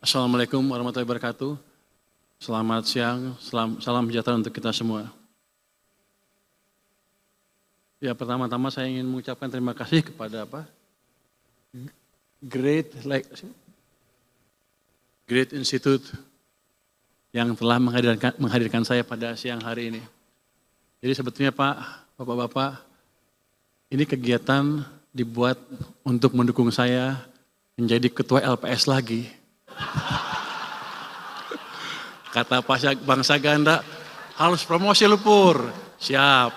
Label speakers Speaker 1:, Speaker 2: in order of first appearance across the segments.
Speaker 1: Assalamualaikum warahmatullahi wabarakatuh. Selamat siang, salam sejahtera untuk kita semua. Ya, pertama-tama saya ingin mengucapkan terima kasih kepada Great Institute yang telah menghadirkan saya pada siang hari ini. Jadi sebetulnya Pak, Bapak-Bapak, ini kegiatan dibuat untuk mendukung saya menjadi ketua LPS lagi. Kata Bang Saganda, harus promosi lu Pur. Siap.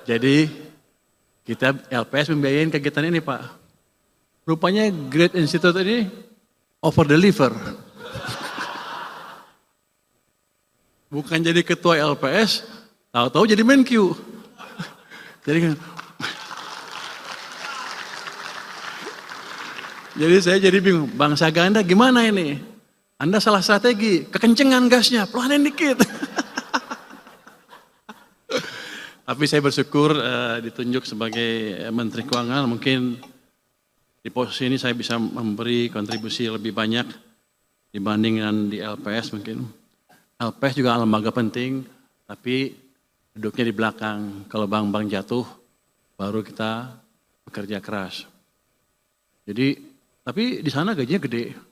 Speaker 1: Jadi kita LPS membiayain kegiatan ini Pak. Rupanya Great Institute ini over deliver. Bukan jadi ketua LPS, tahu-tahu jadi Menq. Jadi saya jadi bingung, Bang Saganda gimana ini? Anda salah strategi, kekencengan gasnya, pelanin dikit. Tapi saya bersyukur ditunjuk sebagai Menteri Keuangan, mungkin di posisi ini saya bisa memberi kontribusi lebih banyak dibandingkan di LPS mungkin. LPS juga lembaga penting, tapi duduknya di belakang. Kalau bank-bank jatuh, baru kita bekerja keras. Jadi, tapi di sana gajinya gede.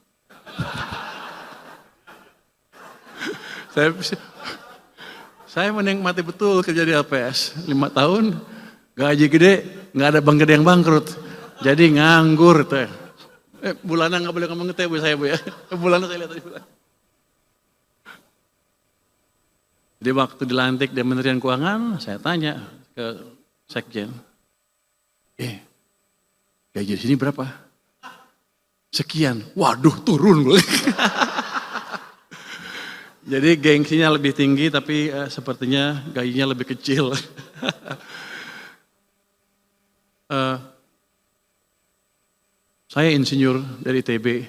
Speaker 1: Saya menikmati betul kerja di LPS, 5 tahun, gaji gede, nggak ada bank gede yang bangkrut. Jadi nganggur teh. Bulanan nggak boleh ngomong teh Bu saya Bu ya. Bulanan saya lihat tadi bulan. Jadi waktu dilantik di Kementerian Keuangan, saya tanya ke Sekjen, gaji di sini berapa? Sekian. Waduh, turun Bu. Jadi gengsinya lebih tinggi tapi sepertinya gajinya lebih kecil. Saya insinyur dari ITB,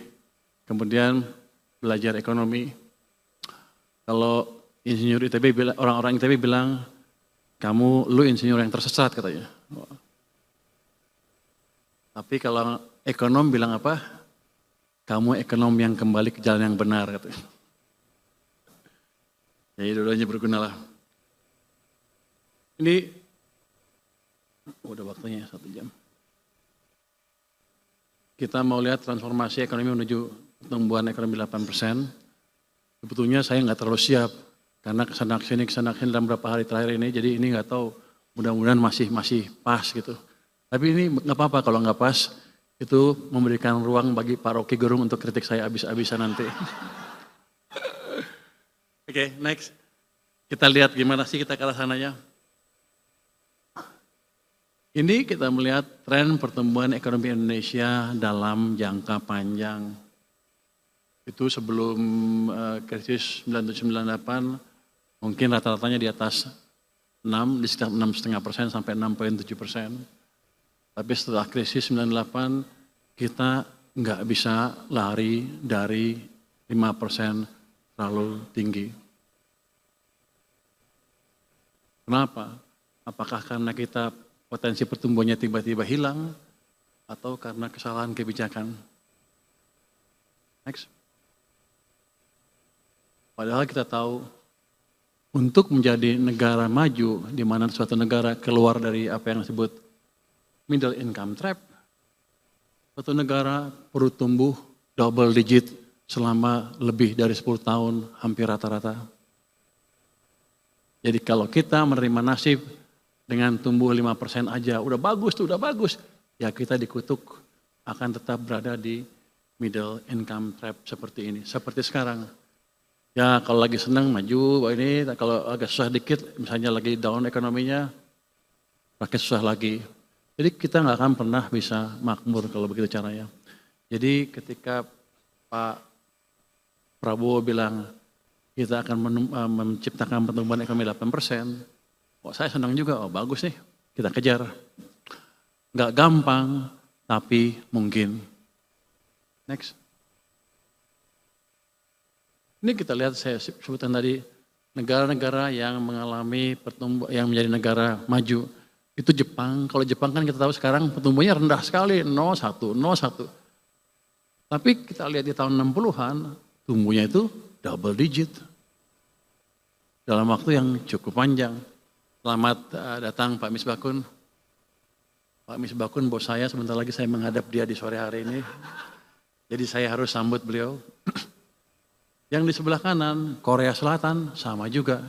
Speaker 1: kemudian belajar ekonomi. Kalau insinyur ITB, orang-orang ITB bilang, lu insinyur yang tersesat katanya. Tapi kalau ekonom bilang apa? Kamu ekonom yang kembali ke jalan yang benar katanya. Jadi dua-duanya berguna lah. Ini udah waktunya 1 jam. Kita mau lihat transformasi ekonomi menuju pertumbuhan ekonomi 8%. Sebetulnya saya nggak terlalu siap karena kesana sini dalam beberapa hari terakhir ini. Jadi ini nggak tahu. Mudah-mudahan masih pas gitu. Tapi ini nggak apa-apa kalau nggak pas. Itu memberikan ruang bagi Pak Rocky Gerung untuk kritik saya habis-habisan nanti. Oke, next. Kita lihat gimana sih kita ke arah sananya. Ini kita melihat tren pertumbuhan ekonomi Indonesia dalam jangka panjang. Itu sebelum krisis 97-98, mungkin rata-ratanya di atas 6, di sekitar 6,5% sampai 6,7%. Tapi setelah krisis 98, kita nggak bisa lari dari 5% terlalu tinggi. Kenapa? Apakah karena kita potensi pertumbuhannya tiba-tiba hilang atau karena kesalahan kebijakan? Next. Padahal kita tahu untuk menjadi negara maju di mana suatu negara keluar dari apa yang disebut middle income trap, suatu negara perlu tumbuh double digit selama lebih dari 10 tahun, hampir rata-rata. Jadi kalau kita menerima nasib dengan tumbuh 5% aja, udah bagus, ya kita dikutuk akan tetap berada di middle income trap seperti ini. Seperti sekarang, ya kalau lagi senang maju, ini kalau agak susah dikit, misalnya lagi down ekonominya, rakyat susah lagi. Jadi kita nggak akan pernah bisa makmur kalau begitu caranya. Jadi ketika Pak Prabowo bilang kita akan menciptakan pertumbuhan ekonomi 8%, saya senang juga, bagus nih, kita kejar. Nggak gampang, tapi mungkin. Next. Ini kita lihat, saya sebutkan tadi, negara-negara yang mengalami pertumbuhan, yang menjadi negara maju, itu Jepang. Kalau Jepang kan kita tahu sekarang pertumbuhannya rendah sekali, 0,1. Tapi kita lihat di tahun 60-an, tumbuhnya itu double digit. Dalam waktu yang cukup panjang. Selamat datang Pak Misbakun. Pak Misbakun bos saya, sebentar lagi saya menghadap dia di sore hari ini. Jadi saya harus sambut beliau. Yang di sebelah kanan, Korea Selatan sama juga.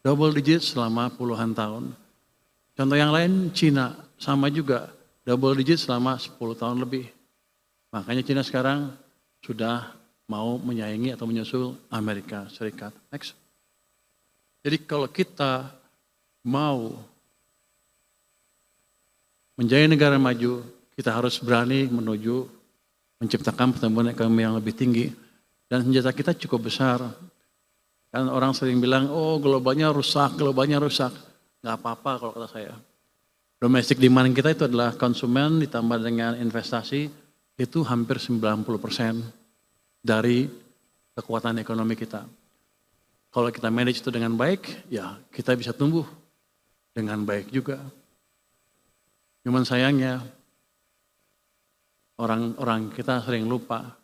Speaker 1: Double digit selama puluhan tahun. Contoh yang lain, Cina sama juga. Double digit selama 10 tahun lebih. Makanya Cina sekarang sudah mau menyaingi atau menyusul Amerika Serikat. Next. Jadi kalau kita mau menjadi negara maju, kita harus berani menuju menciptakan pertumbuhan ekonomi yang lebih tinggi. Dan senjata kita cukup besar. Kan orang sering bilang, oh globalnya rusak. Nggak apa-apa kalau kata saya. Domestic demand kita itu adalah konsumen ditambah dengan investasi, itu hampir 90% dari kekuatan ekonomi kita. Kalau kita manage itu dengan baik, ya kita bisa tumbuh dengan baik juga. Cuman sayangnya, orang kita sering lupa,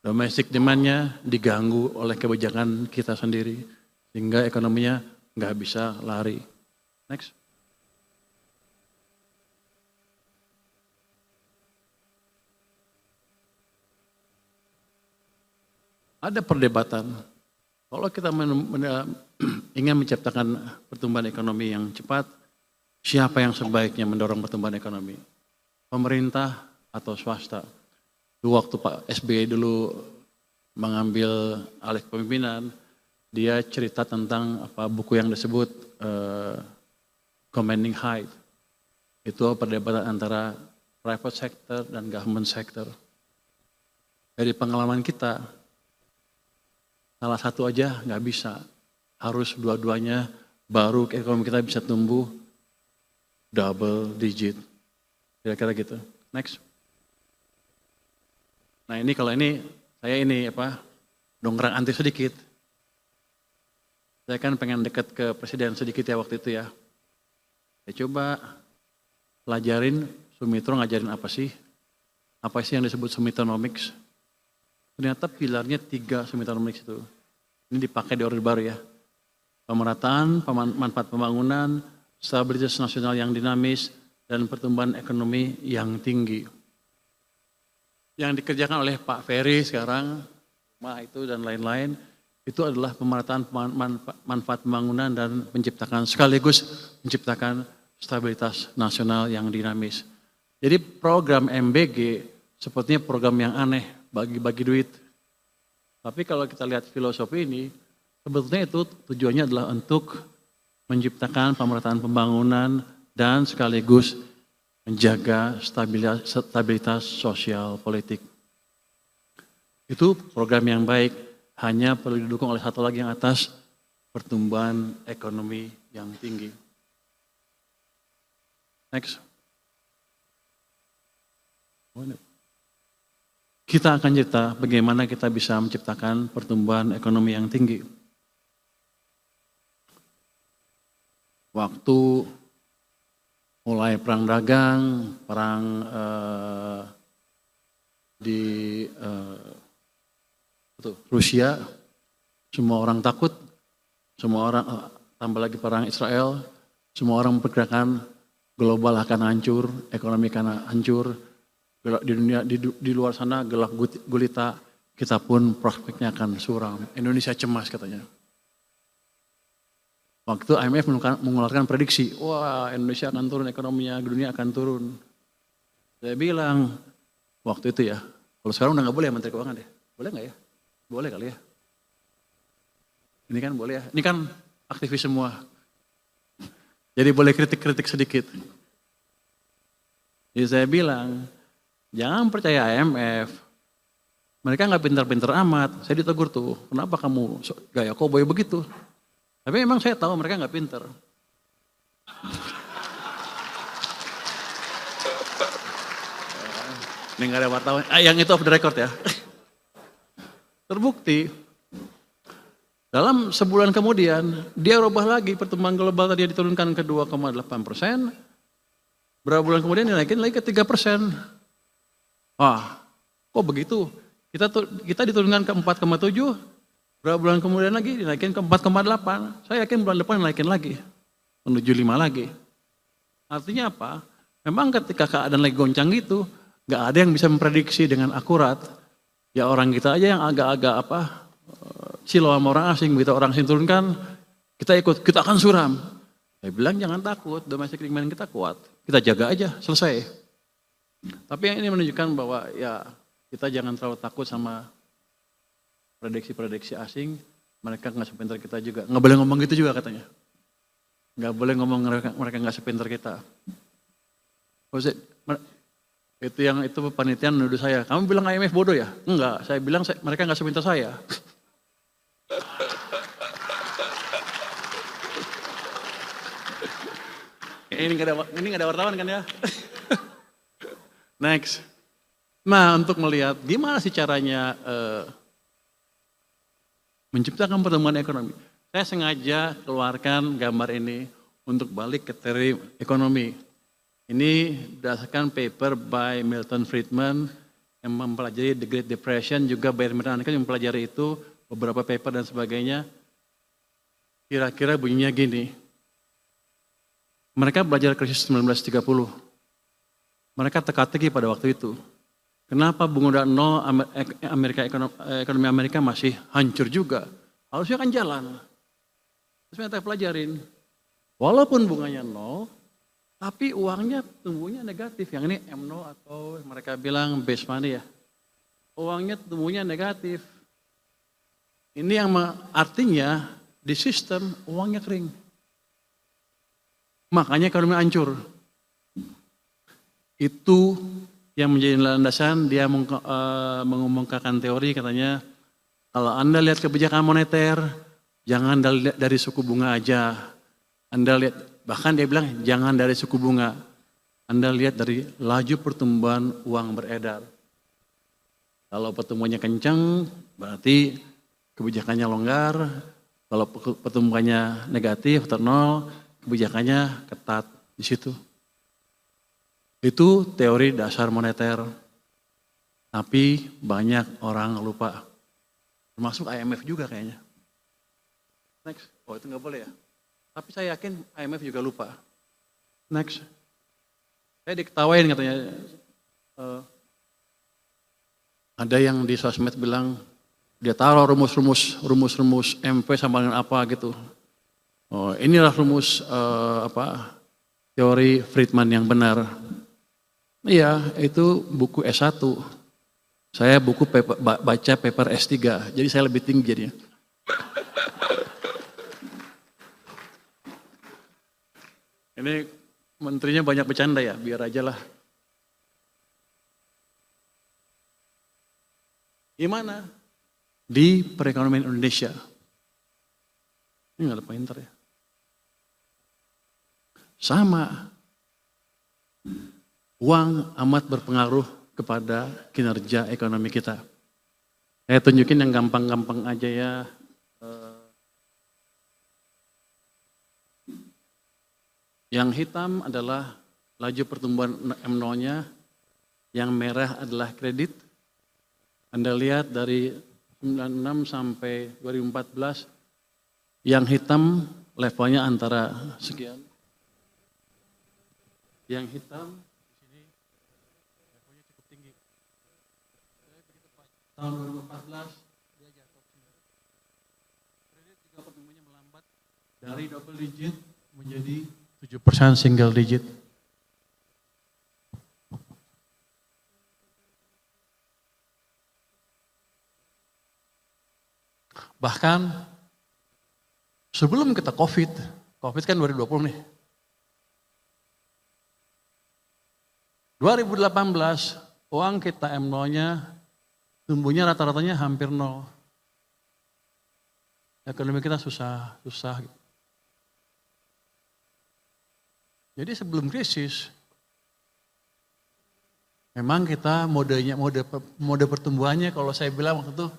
Speaker 1: domestic demand-nya diganggu oleh kebijakan kita sendiri, sehingga ekonominya nggak bisa lari. Next. Ada perdebatan, kalau kita ingin menciptakan pertumbuhan ekonomi yang cepat, siapa yang sebaiknya mendorong pertumbuhan ekonomi? Pemerintah atau swasta? Waktu Pak SBY dulu mengambil alih kepemimpinan, dia cerita tentang buku yang disebut Commanding Height. Itu perdebatan antara private sector dan government sector. Dari pengalaman kita, salah satu aja nggak bisa, harus dua-duanya baru ekonomi kita bisa tumbuh double digit. Kira-kira gitu. Next. Nah ini kalau ini, saya dongkrak anti sedikit. Saya kan pengen dekat ke presiden sedikit ya waktu itu ya. Saya coba pelajarin Sumitro ngajarin apa sih yang disebut Sumitronomics. Ternyata pilarnya 3 Sumitronomics itu. Ini dipakai di Orde Baru ya. Pemerataan, manfaat pembangunan, stabilitas nasional yang dinamis, dan pertumbuhan ekonomi yang tinggi. Yang dikerjakan oleh Pak Ferry sekarang, itu dan lain-lain, itu adalah pemerataan manfaat pembangunan dan sekaligus menciptakan stabilitas nasional yang dinamis. Jadi program MBG sepertinya program yang aneh, bagi-bagi duit. Tapi kalau kita lihat filosofi ini, sebetulnya itu tujuannya adalah untuk menciptakan pemerataan pembangunan dan sekaligus menjaga stabilitas sosial politik. Itu program yang baik, hanya perlu didukung oleh satu lagi yang atas, pertumbuhan ekonomi yang tinggi. Next. Kita akan cerita bagaimana kita bisa menciptakan pertumbuhan ekonomi yang tinggi. Waktu mulai perang dagang, perang di Rusia, semua orang takut, semua orang tambah lagi perang Israel, semua orang memperkirakan global akan hancur, ekonomi akan hancur. Di dunia di luar sana gelap gulita, kita pun prospeknya akan suram. Indonesia cemas katanya. Waktu IMF mengeluarkan prediksi, wah Indonesia akan turun ekonominya, dunia akan turun. Saya bilang waktu itu ya, kalau sekarang udah nggak boleh ya Menteri Keuangan deh, boleh nggak ya? Boleh kali ya. Ini kan boleh ya, ini kan aktivis semua. Jadi boleh kritik-kritik sedikit. Jadi saya bilang, jangan percaya IMF. Mereka nggak pintar-pintar amat. Saya ditegur tuh, kenapa kamu gaya koboi begitu? Tapi memang saya tahu mereka nggak pintar. Ini nggak ada wartawan. Yang itu off the record ya. Terbukti. Dalam sebulan kemudian, dia rubah lagi pertumbuhan global tadi diturunkan ke 2,8%. Berapa bulan kemudian dinaikin lagi ke 3%. Wah, kok begitu? Kita diturunkan ke 4,7, berapa bulan kemudian lagi dinaikin ke 4,8. Saya yakin bulan depan naikin lagi, menuju 5 lagi. Artinya apa? Memang ketika keadaan lagi goncang gitu, nggak ada yang bisa memprediksi dengan akurat. Ya orang kita aja yang agak-agak silau sama orang asing, begitu orang asing turunkan, kita ikut, kita akan suram. Saya bilang jangan takut, domestic demand kita kuat, kita jaga aja, selesai. Tapi yang ini menunjukkan bahwa ya kita jangan terlalu takut sama prediksi-prediksi asing, mereka nggak sepintar kita juga. Nggak boleh ngomong gitu juga katanya. Nggak boleh ngomong mereka nggak sepintar kita. Itu panitia menuduh saya, kamu bilang IMF bodoh ya? Enggak, saya bilang mereka nggak sepintar saya. Ini nggak ada wartawan kan ya? Next. Nah, untuk melihat gimana sih caranya menciptakan pertumbuhan ekonomi. Saya sengaja keluarkan gambar ini untuk balik ke teori ekonomi. Ini berdasarkan paper by Milton Friedman yang mempelajari The Great Depression, juga Bayer Mernanke yang mempelajari itu, beberapa paper dan sebagainya. Kira-kira bunyinya gini. Mereka belajar krisis 1930. Mereka teka-teki pada waktu itu. Kenapa bunga nol ekonomi Amerika masih hancur juga? Harusnya kan jalan. Terus mereka pelajarin. Walaupun bunganya nol, tapi uangnya tumbuhnya negatif. Yang ini M0 atau mereka bilang base money ya. Uangnya tumbuhnya negatif. Ini yang artinya di sistem uangnya kering. Makanya ekonomi hancur. Itu yang menjadi landasan dia mengumumkan teori, katanya kalau Anda lihat kebijakan moneter, jangan dari suku bunga aja. Anda lihat, bahkan dia bilang jangan dari suku bunga. Anda lihat dari laju pertumbuhan uang beredar. Kalau pertumbuhannya kencang, berarti kebijakannya longgar. Kalau pertumbuhannya negatif atau nol, kebijakannya ketat di situ. Itu teori dasar moneter. Tapi banyak orang lupa. Termasuk IMF juga kayaknya. Next. Oh itu nggak boleh ya. Tapi saya yakin IMF juga lupa. Next. Saya diketawain katanya. Ada yang di sosmed bilang, dia taruh rumus-rumus MP sama dengan apa gitu. Oh, inilah rumus teori Friedman yang benar. Iya, itu buku S1. Saya baca paper S3, jadi saya lebih tinggi jadinya. Ini menterinya banyak bercanda ya, biar aja lah. Gimana? Di perekonomian Indonesia. Ini nggak ada pinter ya. Sama. Uang amat berpengaruh kepada kinerja ekonomi kita. Saya tunjukin yang gampang-gampang aja ya. Yang hitam adalah laju pertumbuhan M0-nya, yang merah adalah kredit. Anda lihat dari 96 sampai 2014, yang hitam levelnya antara sekian. Yang hitam tahun 2014 dia jatuh sini. Kredit juga pertumbuhannya melambat dari double digit menjadi 7% single digit. Bahkan sebelum kita COVID kan 2020 nih. 2018 uang kita M0-nya tumbuhnya rata-ratanya hampir nol. Ekonomi kita susah. Jadi sebelum krisis, memang kita mode pertumbuhannya kalau saya bilang waktu itu,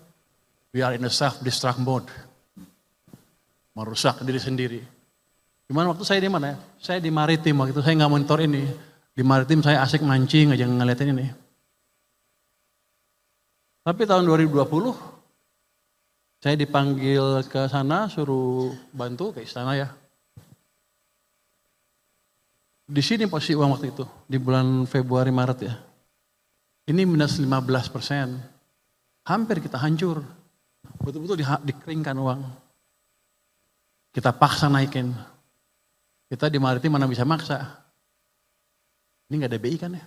Speaker 1: we are in a self-destruct mode. Merusak diri sendiri. Gimana waktu saya di mana ya? Saya di maritim, waktu itu saya nggak monitor ini. Di maritim saya asik mancing aja ngeliatin ini. Tapi tahun 2020 saya dipanggil ke sana suruh bantu ke istana ya. Di sini posisi uang waktu itu, di bulan Februari Maret ya. Ini minus 15%. Hampir kita hancur. Betul-betul dikeringkan uang. Kita paksa naikin. Kita di Maritim mana bisa maksa. Ini nggak ada BI kan ya?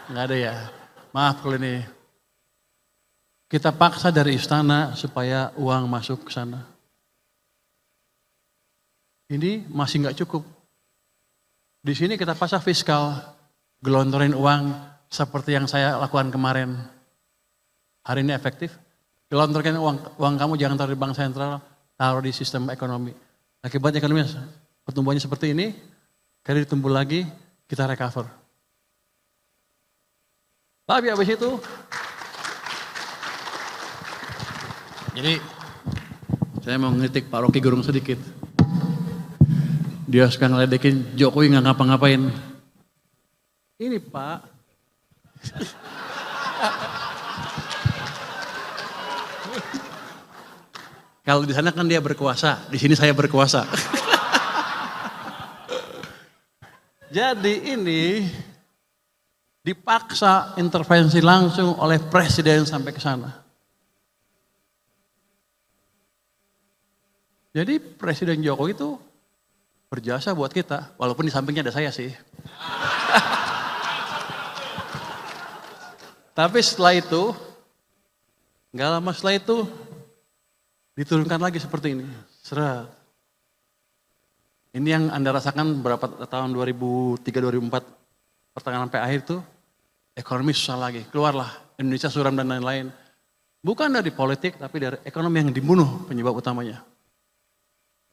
Speaker 1: Nggak ada ya. Maaf kalau ini. Kita paksa dari istana supaya uang masuk ke sana. Ini masih nggak cukup. Di sini kita pasang fiskal, gelontorin uang seperti yang saya lakukan kemarin. Hari ini efektif. Gelontorkan uang kamu jangan taruh di bank sentral, taruh di sistem ekonomi. Akibatnya ekonomi pertumbuhannya seperti ini, kredit tumbuh lagi, kita recover. Tapi habis itu, jadi saya mau ngeritik Pak Rocky Gerung sedikit. Dia suka ngeledekin Jokowi nggak ngapa-ngapain. Ini Pak. Kalau di sana kan dia berkuasa, di sini saya berkuasa. Jadi ini dipaksa intervensi langsung oleh presiden sampai ke sana. Jadi Presiden Jokowi itu berjasa buat kita, walaupun di sampingnya ada saya sih. Tapi setelah itu, nggak lama setelah itu, diturunkan lagi seperti ini. Seret. Ini yang Anda rasakan berapa tahun 2003-2004, pertengahan sampai akhir itu, ekonomi susah lagi. Keluarlah Indonesia suram dan lain-lain. Bukan dari politik, tapi dari ekonomi yang dibunuh penyebab utamanya.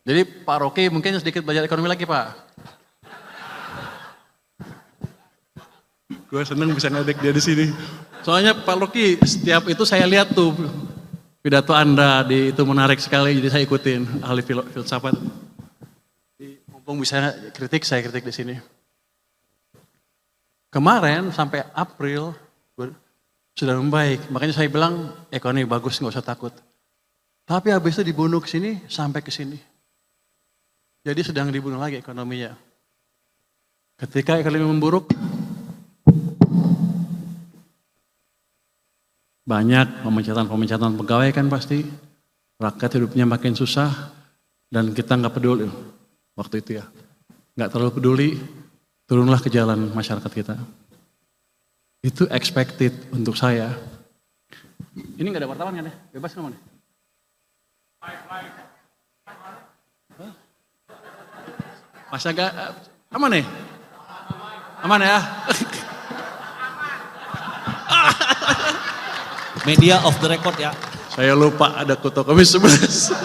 Speaker 1: Jadi Pak Rocky mungkin sedikit belajar ekonomi lagi Pak. Gue seneng bisa ngedek dia di sini. Soalnya Pak Rocky setiap itu saya lihat tuh pidato Anda itu menarik sekali, jadi saya ikutin ahli filsafat. Mumpung bisa kritik, saya kritik di sini. Kemarin sampai April sudah membaik, makanya saya bilang ekonomi bagus, nggak usah takut. Tapi habis itu dibunuh ke sini sampai ke sini. Jadi sedang dibunuh lagi ekonominya. Ketika ekonomi memburuk, banyak pemecatan pegawai kan pasti. Rakyat hidupnya makin susah dan kita nggak peduli waktu itu ya. Nggak terlalu peduli, turunlah ke jalan masyarakat kita. Itu expected untuk saya. Ini nggak ada wartawan kan ya? Bebas kan? Masa agak aman nih? Aman ya?
Speaker 2: Media off the record ya.
Speaker 1: Saya lupa ada Kuto Komis 11.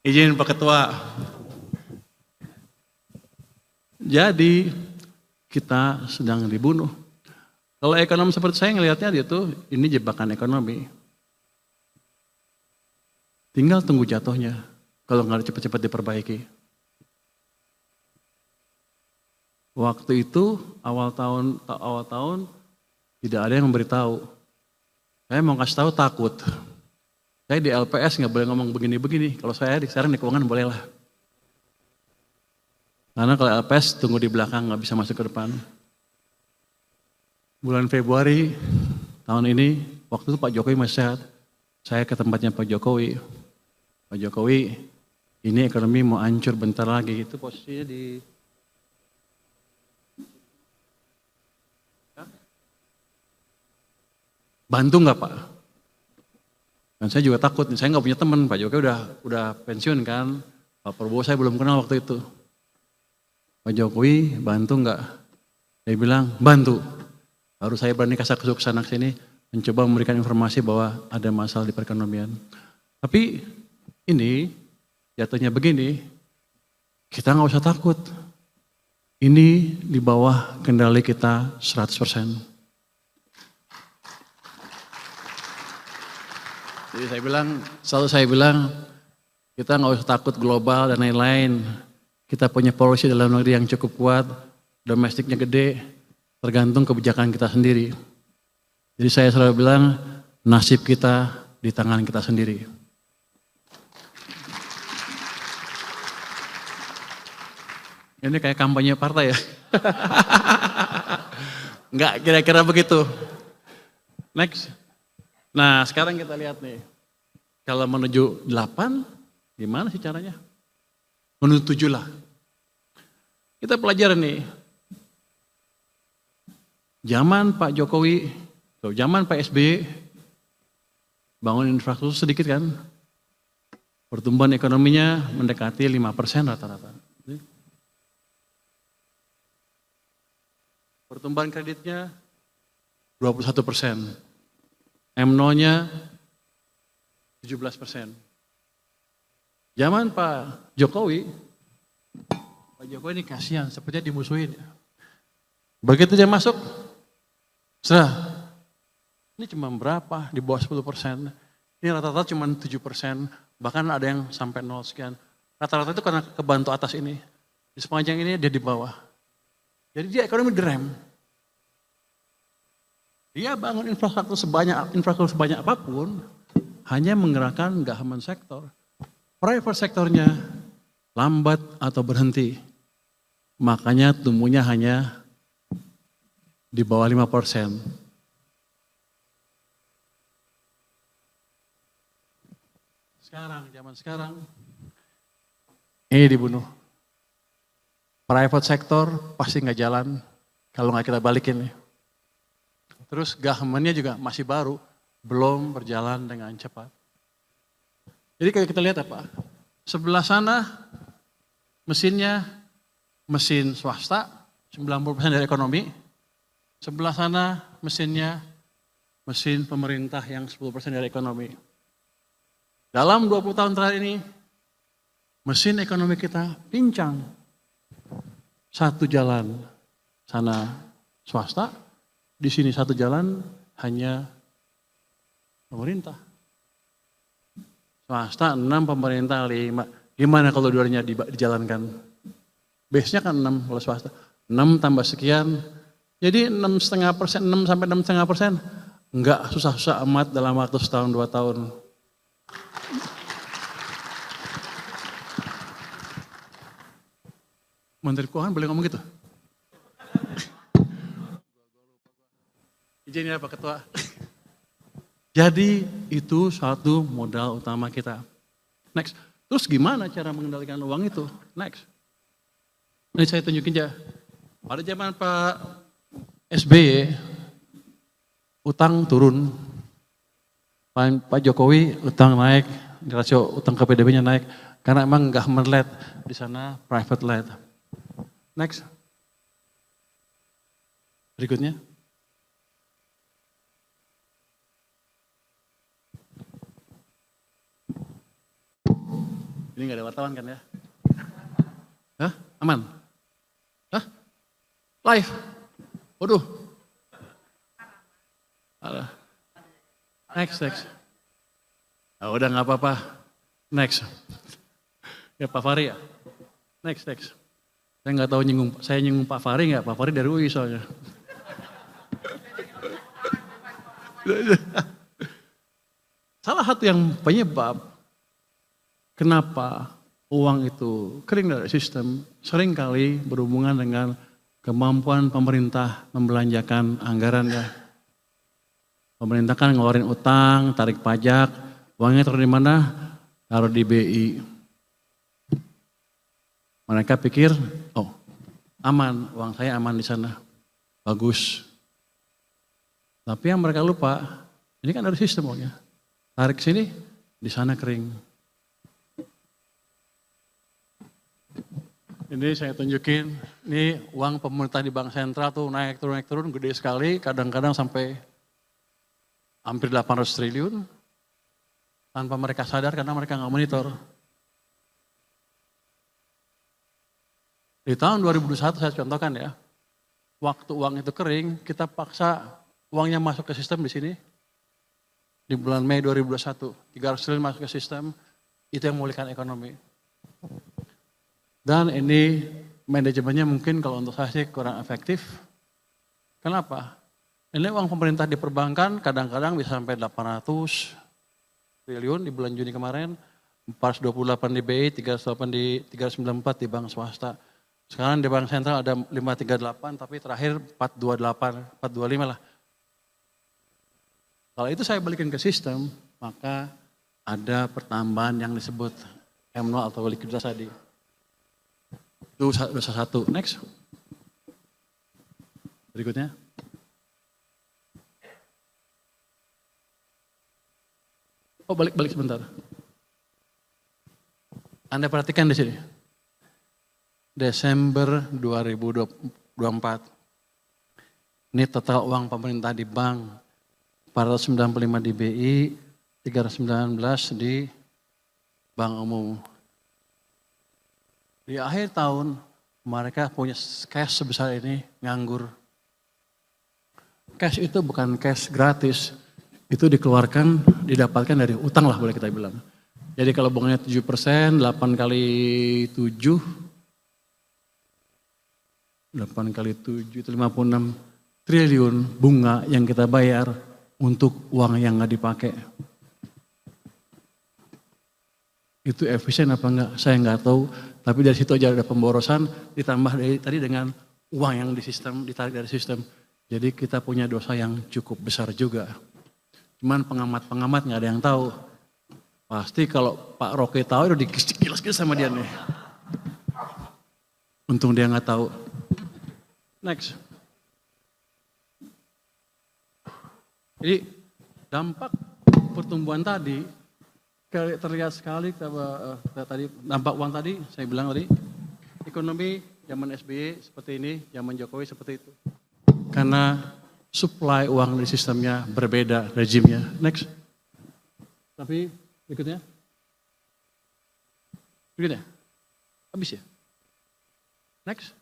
Speaker 1: Izin Pak Ketua. Jadi kita sedang dibunuh. Kalau ekonom seperti saya ngelihatnya dia tuh ini jebakan ekonomi. Tinggal tunggu jatuhnya. Kalau nggak cepat-cepat diperbaiki. Waktu itu awal tahun tidak ada yang memberitahu. Saya mau kasih tahu takut. Saya di LPS nggak boleh ngomong begini-begini. Kalau saya sekarang di keuangan boleh lah. Karena kalau LPS tunggu di belakang nggak bisa masuk ke depan. Bulan Februari tahun ini waktu itu Pak Jokowi masih sehat. Saya ke tempatnya Pak Jokowi. Pak Jokowi, ini ekonomi mau hancur bentar lagi. Itu posisinya di bantu nggak Pak? Dan saya juga takut, saya nggak punya teman, Pak Jokowi udah pensiun kan, Pak Prabowo saya belum kenal waktu itu. Pak Jokowi bantu nggak? Dia bilang bantu. Baru saya berani kasak-kusuk sana sini, mencoba memberikan informasi bahwa ada masalah di perekonomian. Tapi ini jatuhnya begini, kita nggak usah takut. Ini di bawah kendali kita 100%. Jadi selalu saya bilang, kita nggak usah takut global dan lain-lain. Kita punya policy dalam negeri yang cukup kuat, domestiknya gede, tergantung kebijakan kita sendiri. Jadi saya selalu bilang, nasib kita di tangan kita sendiri. Ini kayak kampanye partai ya. Enggak kira-kira begitu. Next. Nah sekarang kita lihat nih. Kalau menuju 8, gimana sih caranya? Menuju 7 lah. Kita pelajari nih. Zaman Pak Jokowi, zaman Pak SBY, bangun infrastruktur sedikit kan. Pertumbuhan ekonominya mendekati 5% rata-rata. Pertumbuhan kreditnya 21%. M0-nya 17%. Zaman Pak Jokowi ini kasihan, sepertinya dimusuhin. Begitu dia masuk, ini cuma berapa? Di bawah 10%. Ini rata-rata cuma 7%, bahkan ada yang sampai 0 sekian. Rata-rata itu karena kebantu atas ini. Di sepanjang ini dia di bawah. Jadi dia ekonomi direm. Dia bangun infrastruktur sebanyak apapun, hanya menggerakkan government sektor. Private sektornya lambat atau berhenti. Makanya tumbuhnya hanya di bawah 5%. Zaman sekarang, ini dibunuh. Private sektor pasti nggak jalan kalau nggak kita balikin nih. Terus government-nya juga masih baru, belum berjalan dengan cepat. Jadi kalau kita lihat apa? Sebelah sana mesinnya mesin swasta, 90% dari ekonomi. Sebelah sana mesinnya mesin pemerintah yang 10% dari ekonomi. Dalam 20 tahun terakhir ini, mesin ekonomi kita pincang. Satu jalan sana swasta, di sini satu jalan hanya pemerintah. Swasta 6, pemerintah 5. Gimana kalau dua-duanya dijalankan? Base-nya kan 6 kalau swasta. 6 tambah sekian, jadi 6,5%, 6 sampai 6,5%. Enggak susah-susah amat dalam waktu setahun 2 tahun. Menteri Keuangan boleh ngomong gitu? Izin ya Pak Ketua. Jadi itu satu modal utama kita. Next. Terus gimana cara mengendalikan uang itu? Next. Ini saya tunjukin aja. Pada zaman Pak SBY, utang turun. Pak Jokowi utang naik, rasio utang ke PDB-nya naik. Karena emang government led, di sana private led. Next. Berikutnya. Ini nggak ada wartawan kan ya? Hah? Aman? Hah? Live? Waduh. Next. Oh, udah nggak apa-apa. Next. Ya Pak Fahri ya? Next. Saya nggak tahu saya nyinggung Pak Fahri nggak? Pak Fahri dari UI soalnya. Salah satu yang penyebab kenapa uang itu kering dari sistem seringkali berhubungan dengan kemampuan pemerintah membelanjakan anggaran ya. Pemerintah kan ngeluarin utang, tarik pajak, uangnya taruh di mana? Taruh di BI. Mereka pikir, oh aman, uang saya aman di sana, bagus. Tapi yang mereka lupa, ini kan ada sistem uangnya. Tarik sini, di sana kering. Ini saya tunjukin, ini uang pemerintah di Bank Sentral tuh naik turun, gede sekali, kadang-kadang sampai hampir 800 triliun. Tanpa mereka sadar karena mereka nggak monitor. Di tahun 2021 saya contohkan ya, waktu uang itu kering, kita paksa uangnya masuk ke sistem di sini. Di bulan Mei 2021, 300 triliun masuk ke sistem, itu yang memulihkan ekonomi. Dan ini manajemennya mungkin kalau untuk saya sih kurang efektif. Kenapa? Ini uang pemerintah di perbankan kadang-kadang bisa sampai 800 triliun di bulan Juni kemarin, 428 di BI, 308 di 394 di bank swasta. Sekarang di bank sentral ada 538 tapi terakhir 428, 425 lah. Kalau itu saya balikin ke sistem, maka ada pertambahan yang disebut M0 atau likuiditas tadi. Itu dosa satu. Next. Berikutnya. Oh, balik sebentar. Anda perhatikan di sini. Desember 2024. Ini total uang pemerintah di bank 495 di BI, 319 di bank umum. Di akhir tahun mereka punya cash sebesar ini nganggur. Cash itu bukan cash gratis, itu dikeluarkan, didapatkan dari utang lah boleh kita bilang. Jadi kalau bunganya 7%, 8 kali 7, 8 kali 7 itu 56 triliun bunga yang kita bayar untuk uang yang nggak dipakai. Itu efisien apa enggak? Saya nggak tahu. Tapi dari situ aja ada pemborosan, ditambah dari tadi dengan uang yang di sistem, ditarik dari sistem. Jadi kita punya dosa yang cukup besar juga. Cuman pengamat-pengamat nggak ada yang tahu. Pasti kalau Pak Roke tahu udah dikilas-kilas sama dia nih. Untung dia nggak tahu. Next. Jadi dampak pertumbuhan tadi terlihat sekali tadi dampak uang tadi saya bilang tadi ekonomi zaman SBY seperti ini, zaman Jokowi seperti itu. Karena supply uang di sistemnya berbeda rejimnya. Next. Tapi berikutnya. Habis ya? Next.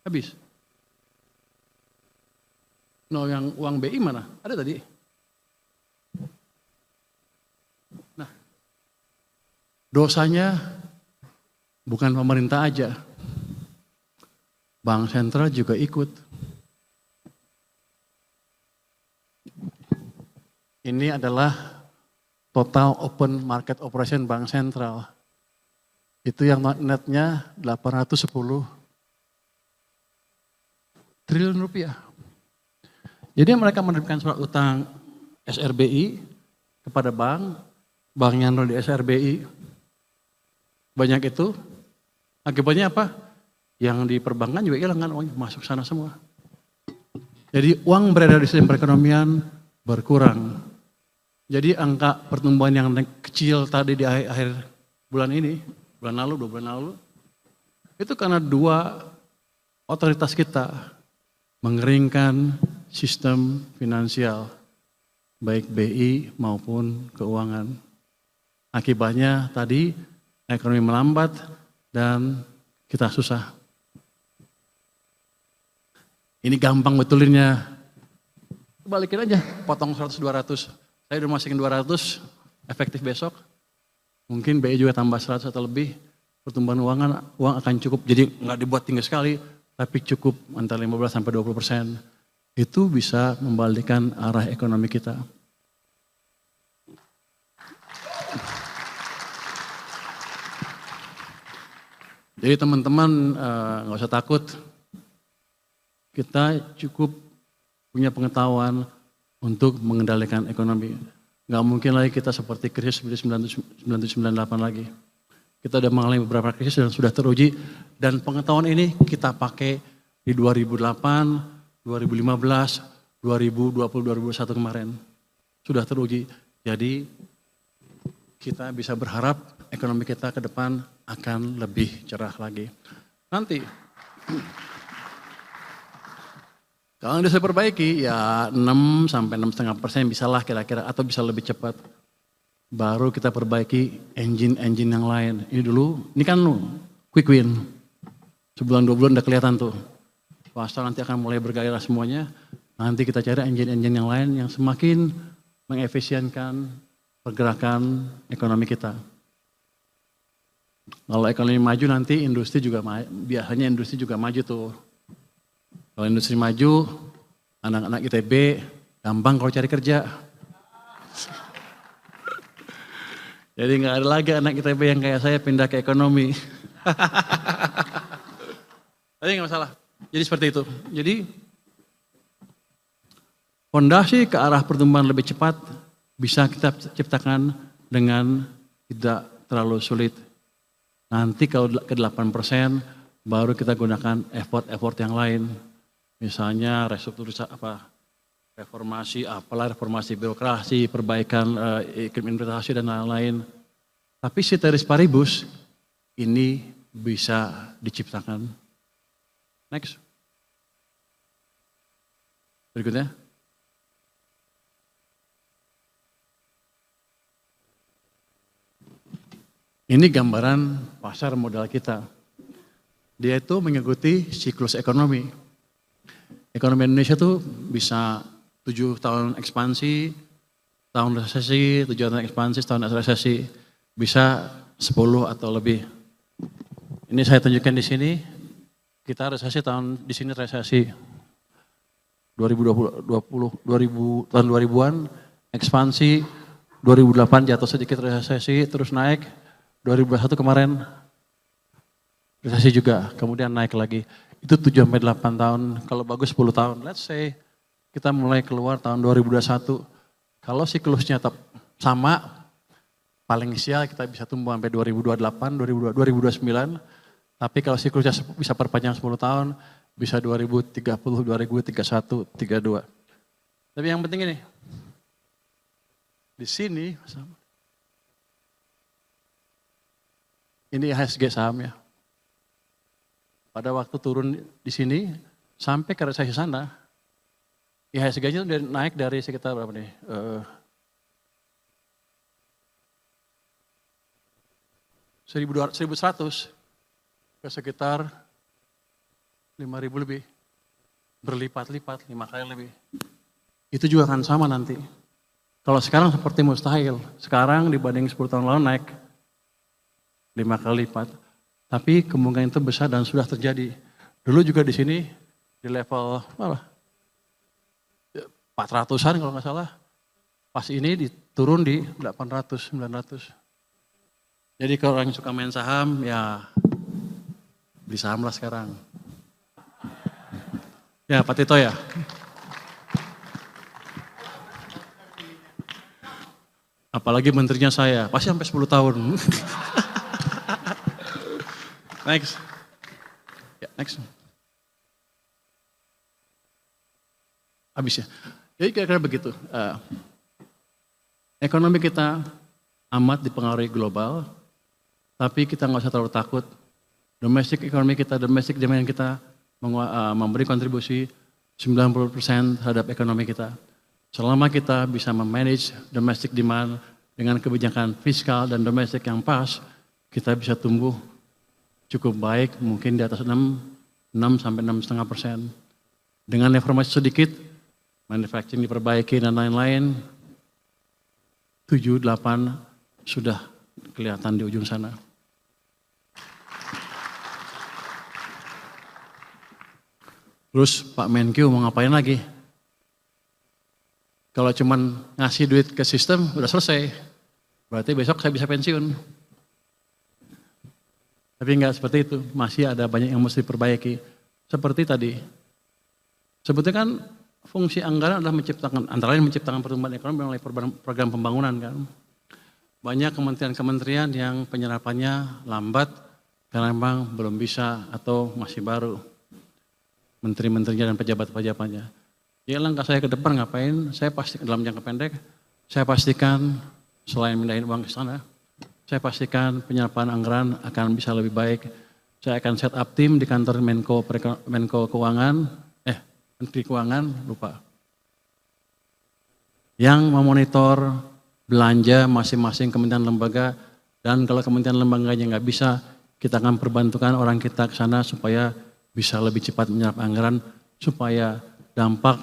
Speaker 1: Habis. No, yang uang BI mana? Ada tadi. Nah, dosanya bukan pemerintah aja. Bank sentral juga ikut. Ini adalah total open market operation bank sentral. Itu yang netnya 810 triliun rupiah. Jadi mereka menerbitkan surat utang SRBI kepada bank, banknya nol di SRBI. Banyak itu, akibatnya apa? Yang di perbankan juga hilang kan uangnya, masuk sana semua. Jadi uang beredar di sistem perekonomian berkurang. Jadi angka pertumbuhan yang kecil tadi di akhir bulan ini, bulan lalu, 2 bulan lalu, itu karena dua otoritas kita mengeringkan sistem finansial, baik BI maupun keuangan. Akibatnya tadi ekonomi melambat dan kita susah. Ini gampang betulinnya. Balikin aja, potong 100-200. Saya udah masukin 200, efektif besok. Mungkin BI juga tambah 100 atau lebih. Pertumbuhan uang akan cukup, jadi nggak dibuat tinggi sekali, tapi cukup antara 15-20%. Itu bisa membalikkan arah ekonomi kita. Jadi teman-teman nggak usah takut, kita cukup punya pengetahuan untuk mengendalikan ekonomi. Nggak mungkin lagi kita seperti krisis 1998 lagi. Kita sudah mengalami beberapa krisis dan sudah teruji, dan pengetahuan ini kita pakai di 2008, 2015, 2020, 2021 kemarin. Sudah teruji. Jadi kita bisa berharap ekonomi kita ke depan akan lebih cerah lagi. Nanti kalau yang bisa perbaiki ya 6-6,5% bisalah kira-kira, atau bisa lebih cepat. Baru kita perbaiki engine-engine yang lain. Ini dulu, ini kan quick win. Sebulan 2 bulan udah kelihatan tuh. Swasta nanti akan mulai bergairah semuanya. Nanti kita cari engine-engine yang lain yang semakin mengefisienkan pergerakan ekonomi kita. Kalau ekonomi maju nanti industri juga biasanya industri juga maju tuh. Kalau industri maju, anak-anak ITB gampang kalau cari kerja. Jadi nggak ada lagi anak ITB yang kayak saya pindah ke ekonomi. Tapi nggak masalah. Jadi seperti itu. Jadi fondasi ke arah pertumbuhan lebih cepat bisa kita ciptakan dengan tidak terlalu sulit. Nanti kalau ke 8% baru kita gunakan effort yang lain. Misalnya restrukturisasi reformasi birokrasi, perbaikan iklim investasi dan lain-lain. Tapi ceteris paribus ini bisa diciptakan. Next. Berikutnya. Ini gambaran pasar modal kita. Dia itu mengikuti siklus ekonomi. Ekonomi Indonesia tuh bisa 7 tahun ekspansi, tahun resesi, 7 tahun ekspansi, tahun resesi. Bisa 10 atau lebih. Ini saya tunjukkan di sini. Kita resesi di sini resesi tahun 2000-an, ekspansi, 2008 jatuh sedikit resesi, terus naik, 2021 kemarin resesi juga, kemudian naik lagi. Itu 7-8 tahun, kalau bagus 10 tahun. Let's say kita mulai keluar tahun 2021, kalau siklusnya tetap sama, paling sial kita bisa tumbuh sampai 2028, 2029, tapi kalau siklusnya bisa perpanjang 10 tahun, bisa 2030, 2031, 32. Tapi yang penting ini, di sini, ini IHSG sahamnya. Pada waktu turun di sini, sampai ke resesi sana, IHSG-nya naik dari sekitar berapa nih? 1.100 ke sekitar 5.000 lebih. Berlipat-lipat, 5 kali lebih. Itu juga akan sama nanti. Kalau sekarang seperti mustahil. Sekarang dibanding 10 tahun lalu naik 5 kali lipat. Tapi kemungkinan itu besar dan sudah terjadi. Dulu juga di sini di level 400-an kalau nggak salah. Pas ini diturun di 800, 900. Jadi kalau orang yang suka main saham ya beli saham lah sekarang. Ya Pak Tito ya. Apalagi menterinya saya, pasti sampai 10 tahun. Next. Ya, next. Habis ya. Jadi kira-kira begitu. Ekonomi kita amat dipengaruhi global, tapi kita nggak usah terlalu takut. Domestic ekonomi kita, domestic demand kita memberi kontribusi 90% terhadap ekonomi kita. Selama kita bisa memanage domestic demand dengan kebijakan fiskal dan domestik yang pas, kita bisa tumbuh cukup baik, mungkin di atas 6 sampai 6,5%. Dengan reformasi sedikit, manufacturing diperbaiki dan lain-lain, 7-8 sudah kelihatan di ujung sana. Terus Pak Menkyu mau ngapain lagi? Kalau cuman ngasih duit ke sistem, udah selesai. Berarti besok saya bisa pensiun. Tapi enggak seperti itu, masih ada banyak yang mesti diperbaiki. Seperti tadi, sebetulnya kan fungsi anggaran adalah menciptakan, antara lain menciptakan pertumbuhan ekonomi melalui program pembangunan kan. Banyak kementerian-kementerian yang penyerapannya lambat karena memang belum bisa atau masih baru. Menteri-menterinya dan pejabat-pejabatnya. Ya langkah saya ke depan ngapain, saya pasti dalam jangka pendek, saya pastikan selain mindahin uang ke sana, saya pastikan penyerapan anggaran akan bisa lebih baik. Saya akan set up tim di kantor Menko Keuangan, Menteri Keuangan, lupa. Yang memonitor belanja masing-masing kementerian lembaga, dan kalau kementerian lembaganya nggak bisa, kita akan perbantukan orang kita ke sana supaya bisa lebih cepat menyerap anggaran, supaya dampak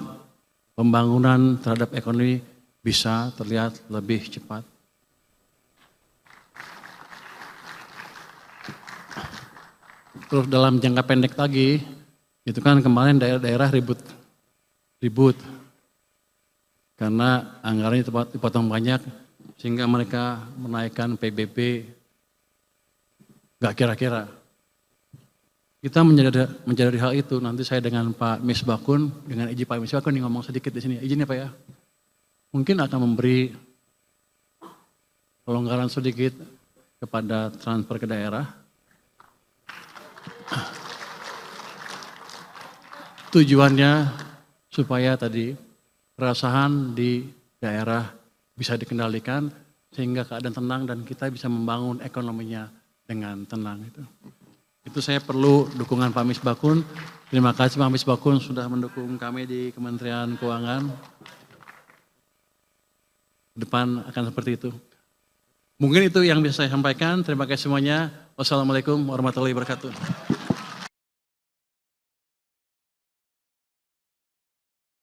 Speaker 1: pembangunan terhadap ekonomi bisa terlihat lebih cepat. Terus dalam jangka pendek lagi, Itu kan kemarin daerah-daerah ribut karena anggarannya dipotong banyak sehingga mereka menaikkan PBB nggak kira-kira. Kita menjadi hal itu. Nanti saya dengan Pak Misbakun, dengan izin Pak Misbakun nih ngomong sedikit di sini. Izin ya Pak ya. Mungkin akan memberi pelonggaran sedikit kepada transfer ke daerah. Tujuannya supaya tadi keresahan di daerah bisa dikendalikan sehingga keadaan tenang dan kita bisa membangun ekonominya dengan tenang itu. Itu saya perlu dukungan Pak Misbakun. Terima kasih Pak Misbakun sudah mendukung kami di Kementerian Keuangan. Depan akan seperti itu. Mungkin itu yang bisa saya sampaikan. Terima kasih semuanya. Wassalamualaikum warahmatullahi wabarakatuh.